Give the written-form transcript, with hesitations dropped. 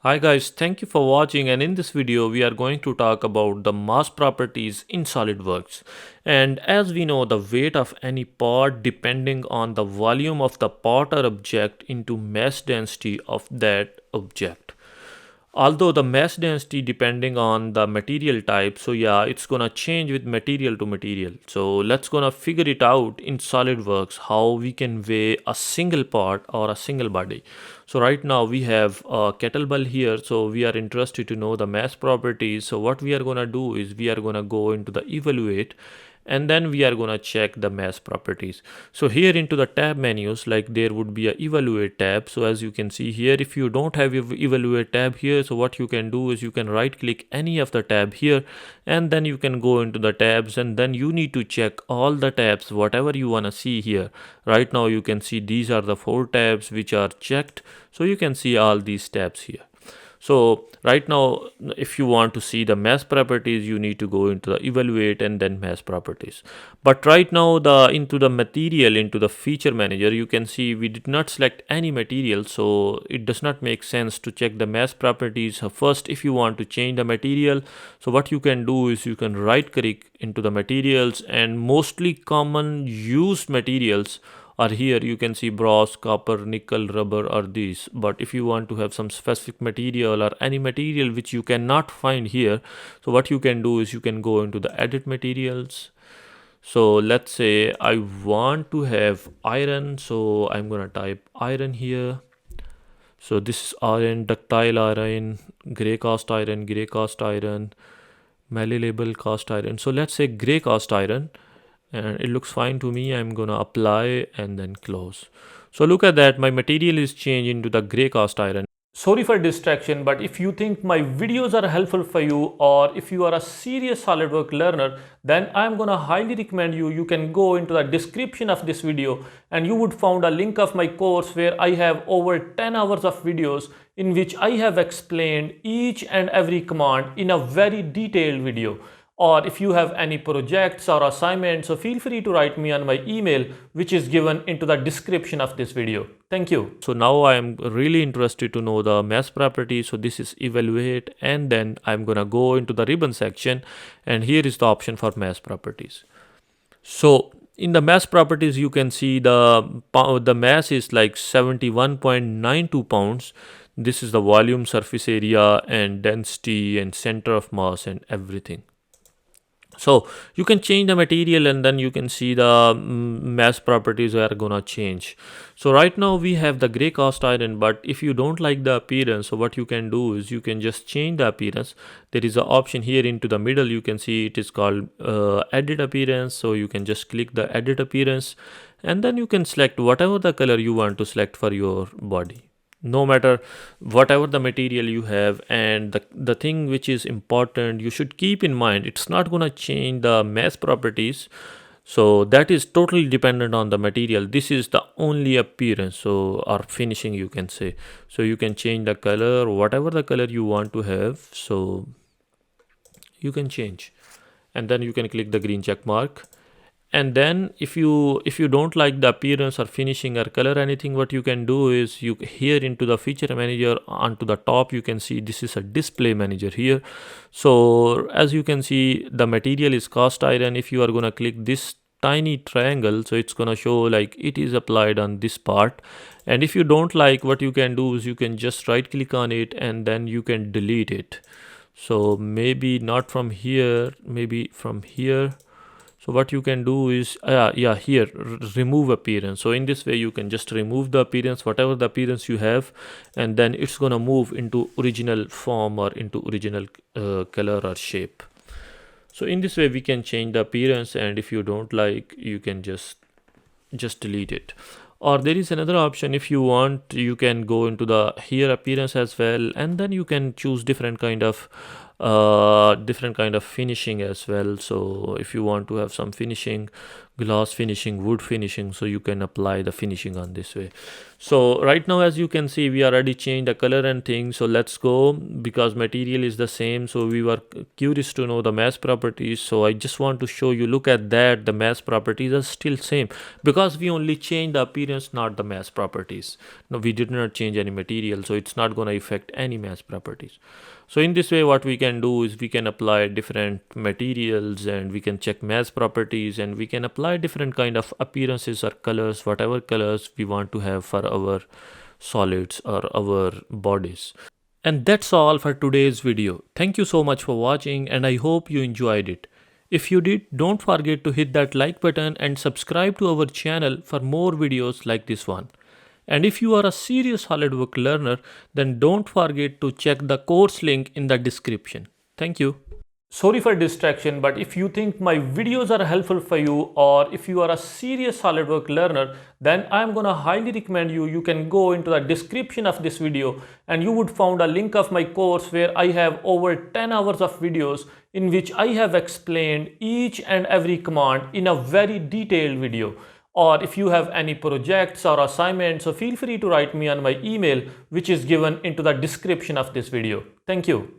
Hi guys, thank you for watching, and in this video we are going to talk about the mass properties in SolidWorks. And as we know, the weight of any part depending on the volume of the part or object into mass density of that object. Although the mass density depending on the material type, so yeah, it's gonna change with material to material. So let's gonna figure it out in SolidWorks how we can weigh a single part or a single body. So right now we have a kettlebell here, so we are interested to know the mass properties. So what we are gonna do is we are gonna go into the evaluate, and then we are gonna check the mass properties. So here into the tab menus, like there would be a evaluate tab. So as you can see here, if you don't have evaluate tab here, so what you can do is you can right click any of the tab here, and then you can go into the tabs, and then you need to check all the tabs whatever you want to see here. Right now you can see these are the 4 tabs which are checked, so you can see all these tabs here. So right now, if you want to see the mass properties, you need to go into the evaluate and then mass properties. But right now, the into the material, into the feature manager, you can see we did not select any material, so it does not make sense to check the mass properties. So first, if you want to change the material, so what you can do is you can right click into the materials, and mostly common used materials are here. You can see brass, copper, nickel, rubber are these. But if you want to have some specific material or any material which you cannot find here, so what you can do is you can go into the edit materials. So let's say I want to have iron, so I'm gonna type iron here. So this is iron, ductile iron, gray cast iron, malleable cast iron. So let's say gray cast iron, and it looks fine to me. I'm gonna apply and then close. So look at that, my material is changed into the gray cast iron. Sorry for distraction, but if you think my videos are helpful for you, or if you are a serious SolidWorks learner, then I'm gonna highly recommend you can go into the description of this video, and you would find a link of my course where I have over 10 hours of videos in which I have explained each and every command in a very detailed video. Or if you have any projects or assignments, so feel free to write me on my email, which is given into the description of this video. Thank you. So now I am really interested to know the mass property. So this is evaluate, and then I'm gonna go into the ribbon section, and here is the option for mass properties. So in the mass properties, you can see the mass is like 71.92 pounds. This is the volume, surface area, and density, and center of mass, and everything. So you can change the material, and then you can see the mass properties are gonna change. So right now we have the gray cast iron, but if you don't like the appearance, so what you can do is you can just change the appearance. There is an option here into the middle, you can see it is called edit appearance. So you can just click the edit appearance, and then you can select whatever the color you want to select for your body, no matter whatever the material you have. And the thing which is important, you should keep in mind, it's not going to change the mass properties. So that is totally dependent on the material. This is the only appearance, so or finishing you can say. So you can change the color, whatever the color you want to have, so you can change, and then you can click the green check mark. And then if you don't like the appearance or finishing or color anything, what you can do is you here into the feature manager, onto the top you can see this is a display manager here. So as you can see, the material is cast iron. If you are going to click this tiny triangle, so it's going to show like it is applied on this part. And if you don't like, what you can do is you can just right click on it, and then you can delete it. So maybe not from here, maybe from here. So what you can do is here remove appearance. So in this way you can just remove the appearance, whatever the appearance you have, and then it's gonna move into original form or into original color or shape. So in this way we can change the appearance, and if you don't like, you can just delete it. Or there is another option, if you want, you can go into the here appearance as well, and then you can choose different kind of finishing as well. So if you want to have some finishing, gloss finishing, wood finishing, so you can apply the finishing on this way. So right now, as you can see, we already changed the color and things. So let's go, because material is the same. So we were curious to know the mass properties. So I just want to show you, look at that, the mass properties are still same, because we only changed the appearance, not the mass properties. No, we did not change any material, so it's not going to affect any mass properties. So in this way, what we can do is we can apply different materials and we can check mass properties, and we can apply different kind of appearances or colors, whatever colors we want to have for our solids or our bodies. And that's all for today's video. Thank you so much for watching, and I hope you enjoyed it. If you did, don't forget to hit that like button and subscribe to our channel for more videos like this one. And if you are a serious SolidWorks learner, then don't forget to check the course link in the description. Thank you. Sorry for distraction, but if you think my videos are helpful for you, or if you are a serious SolidWorks learner, then I'm gonna highly recommend you can go into the description of this video and you would find a link of my course where I have over 10 hours of videos in which I have explained each and every command in a very detailed video. Or if you have any projects or assignments, so feel free to write me on my email, which is given into the description of this video. Thank you.